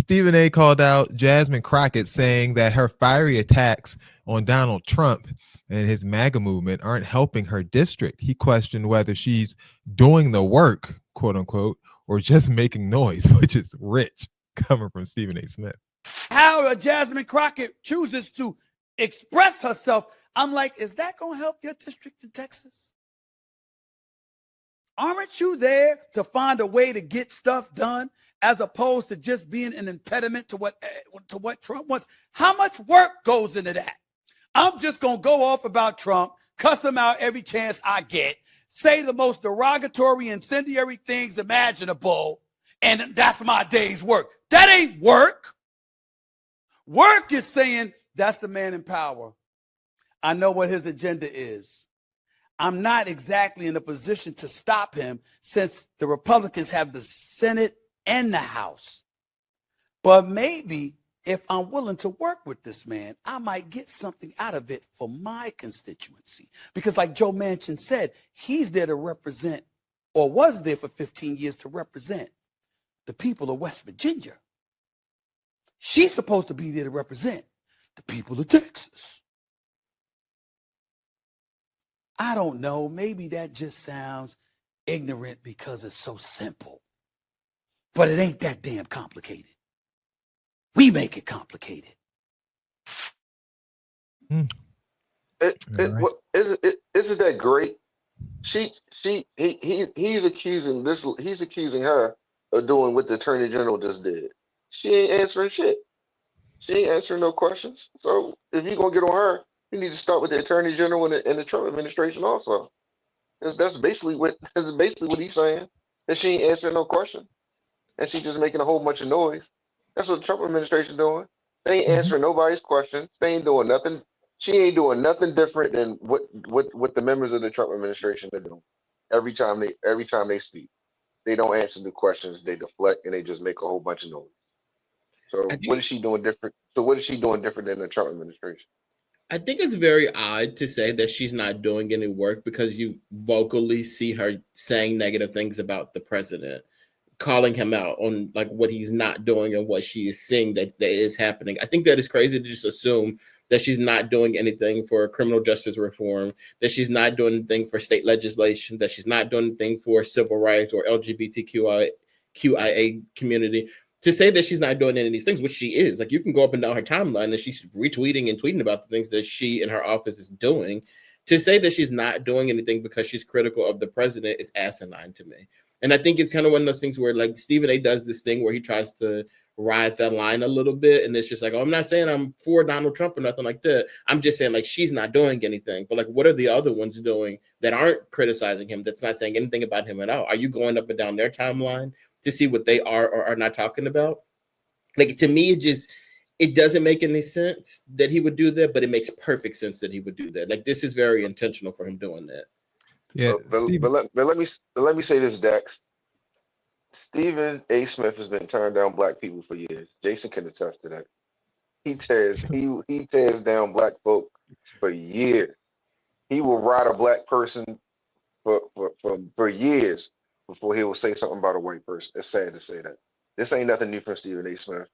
Stephen A. called out Jasmine Crockett, saying that her fiery attacks on Donald Trump and his MAGA movement aren't helping her district. He questioned whether she's doing the work, quote unquote, or just making noise, which is rich coming from Stephen A. Smith. How Jasmine Crockett chooses to express herself, I'm like, is that going to help your district in Texas? Aren't you there to find a way to get stuff done as opposed to just being an impediment to what Trump wants? How much work goes into that? I'm just going to go off about Trump, cuss him out every chance I get, say the most derogatory, incendiary things imaginable, and that's my day's work. That ain't work. Work is saying that's the man in power. I know what his agenda is. I'm not exactly in a position to stop him since the Republicans have the Senate and the House. But maybe if I'm willing to work with this man, I might get something out of it for my constituency. Because like Joe Manchin said, he's there to represent, or was there for 15 years to represent, the people of West Virginia. She's supposed to be there to represent the people of Texas. I don't know. Maybe that just sounds ignorant because it's so simple. But it ain't that damn complicated. We make it complicated. Isn't that great? He's accusing her of doing what the Attorney General just did. She ain't answering shit. She ain't answering no questions. So if you're gonna get on her, you need to start with the Attorney General and the Trump administration also. That's basically what he's saying. That she ain't answering no question, and she's just making a whole bunch of noise. That's what the Trump administration doing. They ain't answering nobody's questions. They ain't doing nothing. She ain't doing nothing different than what the members of the Trump administration are doing. Every time they speak, they don't answer the questions. They deflect and they just make a whole bunch of noise. So what is she doing different? So what is she doing different than the Trump administration? I think it's very odd to say that she's not doing any work because you vocally see her saying negative things about the president, calling him out on like what he's not doing and what she is seeing that is happening. I think that is crazy to just assume that she's not doing anything for criminal justice reform, that she's not doing anything for state legislation, that she's not doing anything for civil rights or LGBTQIA community. To say that she's not doing any of these things, which she is, like you can go up and down her timeline and she's retweeting and tweeting about the things that she and her office is doing. To say that she's not doing anything because she's critical of the president is asinine to me. And I think it's kind of one of those things where like Stephen A. does this thing where he tries to ride that line a little bit. And it's just like, oh, I'm not saying I'm for Donald Trump or nothing like that. I'm just saying like she's not doing anything. But like, what are the other ones doing that aren't criticizing him, that's not saying anything about him at all? Are you going up and down their timeline to see what they are or are not talking about? Like, to me, it doesn't make any sense that he would do that, but it makes perfect sense that he would do that. Like, this is very intentional for him doing that. Yeah, but let me say this, Dax. Stephen A. Smith has been turning down black people for years. Jason can attest to that. He tears down black folk for years. He will ride a black person for years before he will say something about a white person. It's sad to say that. This ain't nothing new from Stephen A. Smith.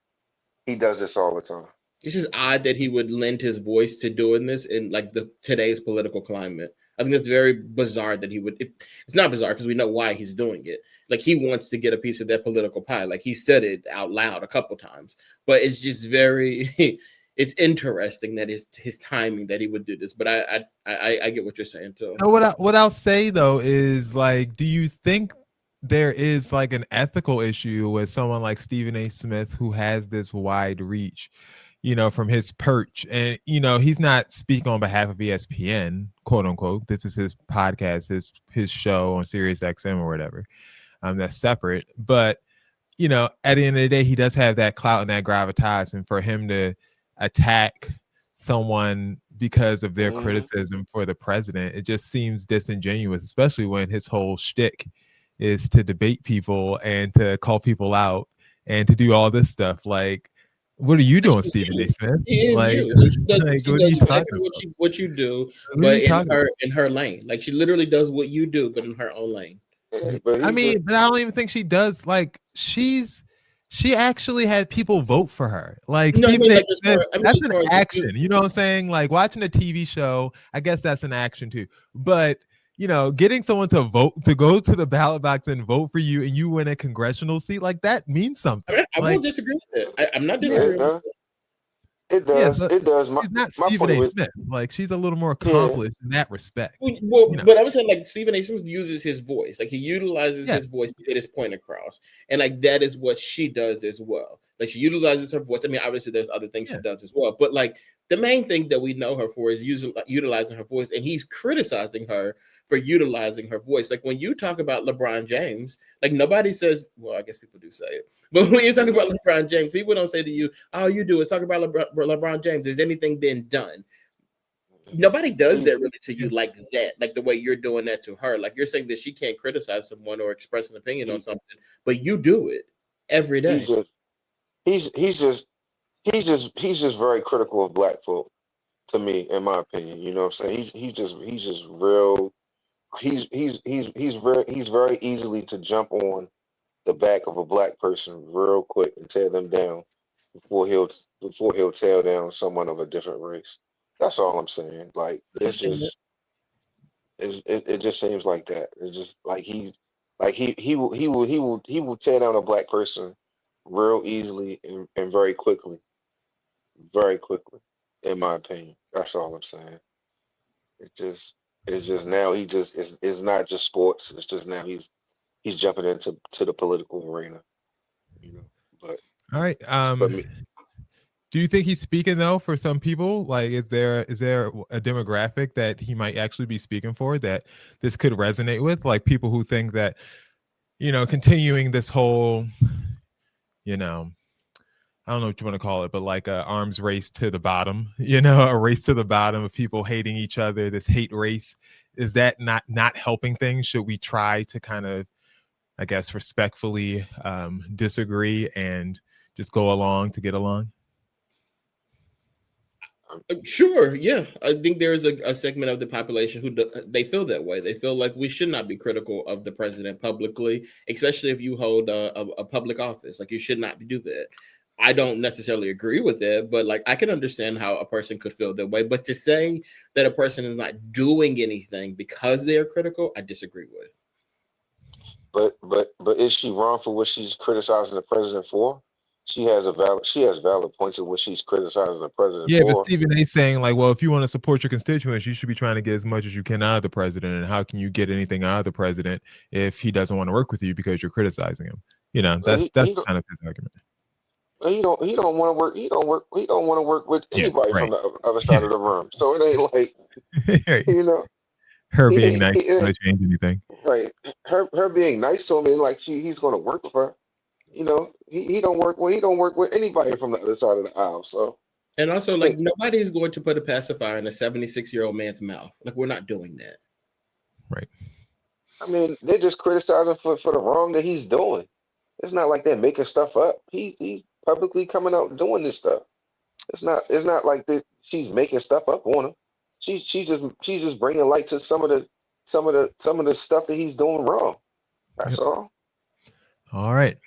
He does this all the time. It's just odd that he would lend his voice to doing this in like today's political climate. I think it's very bizarre that he would. It's not bizarre because we know why he's doing it. Like he wants to get a piece of that political pie. Like he said it out loud a couple times. But it's just very. It's interesting that his timing that he would do this. But I get what you're saying too. So what I'll say though is like, do you think there is like an ethical issue with someone like Stephen A. Smith who has this wide reach, you know, from his perch? And, you know, he's not speaking on behalf of ESPN, quote unquote. This is his podcast, his show on Sirius XM or whatever. That's separate. But, you know, at the end of the day, he does have that clout and that gravitas. And for him to attack someone because of their criticism for the president, it just seems disingenuous, especially when his whole shtick is to debate people and to call people out and to do all this stuff. Like, what are you doing, Stephen A. Smith? Like, what are you talking about? What you do, but in her lane. Like, she literally does what you do, but in her own lane. I mean, but I don't even think she does. Like, she's she actually had people vote for her. Like No, I Stephen mean, A. like, as Smith, far, I mean, that's as an far as action. You know what I'm saying? Like watching a TV show, I guess that's an action too. But getting someone to vote, to go to the ballot box and vote for you, and you win a congressional seat, like that means I, something. mean, I Like, won't disagree with it. I'm not yeah, Yeah, it disagreeing with does. it. It yeah, does. but It does. she's not My Stephen point A. was, Smith. Like she's a little more yeah, accomplished in that respect. Well, You know, but I was saying, like, Stephen A. Smith uses his voice, like he utilizes yes, his voice to get his point across, and like that is what she does as well. Like she utilizes her voice. I mean, obviously, there's other things she yeah. does as well, but like the main thing that we know her for is utilizing her voice, and he's criticizing her for utilizing her voice. Like when you talk about LeBron James, like nobody says, well, I guess people do say it, but when you talk about LeBron James, people don't say to you, all you do is talk about LeBron James. Has anything been done? Nobody does he, that really to you like that, like the way you're doing that to her. Like you're saying that she can't criticize someone or express an opinion on he something, but you do it every he's day. just he's he's just very critical of black folk to me, in my opinion. You know what I'm saying? He's just real. He's very easily to jump on the back of a black person real quick and tear them down before he'll tear down someone of a different race. That's all I'm saying. Like I understand that. it just seems like that. It's just like he will tear down a black person real easily and very quickly, in my opinion. That's all I'm saying. It just it's just now he just it's not just sports. It's just now he's jumping into the political arena, you know. But All right. but me, Do you think he's speaking though for some people? Like, is there a demographic that he might actually be speaking for that this could resonate with? Like people who think that continuing this whole, you know, I don't know what you want to call it, but like a arms race to the bottom, a race to the bottom of people hating each other, this hate race. Is that not helping things? Should we try to kind of, I guess, respectfully disagree and just go along to get along? Sure, yeah. I think there's a segment of the population who they feel that way. They feel like we should not be critical of the president publicly, especially if you hold a public office. Like you should not do that. I don't necessarily agree with it, but like I can understand how a person could feel that way. But to say that a person is not doing anything because they are critical, I disagree with. but is she wrong for what she's criticizing the president for? She has valid points of what she's criticizing the president Yeah, but for. Stephen A. saying like, well, if you want to support your constituents, you should be trying to get as much as you can out of the president. And how can you get anything out of the president if he doesn't want to work with you because you're criticizing him? That's He don't kind of his argument. he don't want to work he don't want to work with Yeah, anybody from right. the other side Yeah. of the room. So it ain't like you know Her being he nice it is ain't going to change anything. right. Her being nice to him and like he's going to work with her. You know he don't work with anybody from the other side of the aisle. So And also, I like think nobody is going to put a pacifier in a 76-year-old man's mouth. Like we're not doing that. Right. I mean they're just criticizing for the wrong that he's doing. It's not like they're making stuff up. He's publicly coming out doing this stuff. It's not like that she's making stuff up on him. She's just bringing light to some of the stuff that he's doing wrong. That's Yep. all. All right.